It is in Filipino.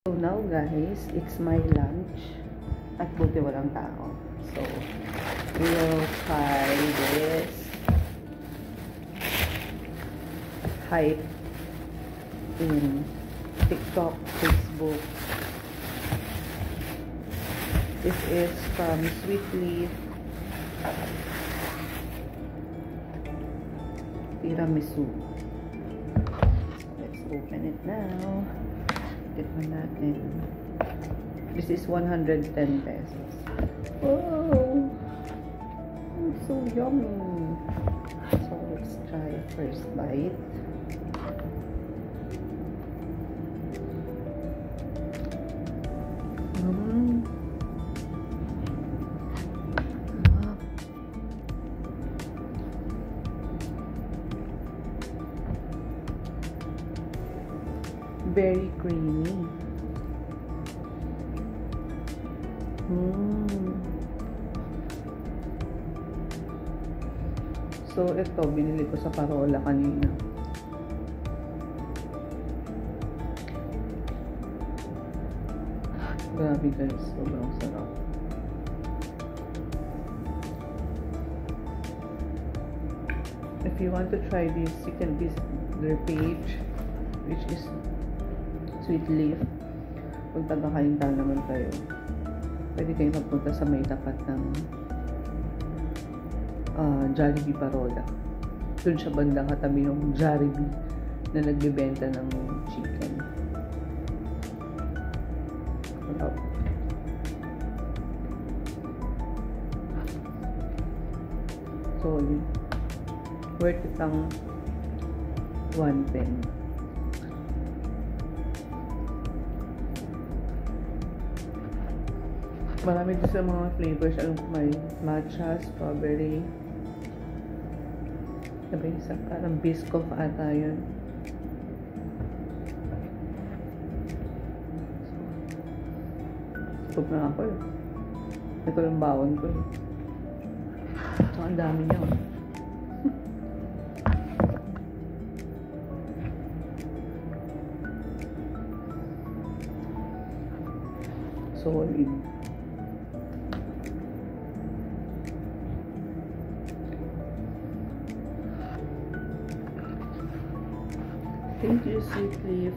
So now guys, it's my lunch at buti walang tao. So we will try this hype in TikTok, Facebook. This is from Sweet Leaf Tiramisu. Let's open it now. Tikman natin. This is 110 pesos. Oh, it's so yummy. So let's try a first bite. Very creamy. So, ito, binili ko sa Parola kanina. Grabe guys, sobrang sarap. If you want to try this, you can visit their page, which is Sweet Leaf. Kung taga-Kainta naman kayo, pwede kayo magpunta sa may tapat ng Jollibee Parola. Doon siya bandang katabi ng Jollibee na nagbebenta ng chicken. Wow. Solid. Worth it ang 110. Marami din sa mga flavors. May matcha, strawberry. Diba isa? Parang biscoff ata yun. Stop na ako eh. Ito yung bawon ko eh. So, ang dami niya. Solid. Thank you, Sweet Leaf.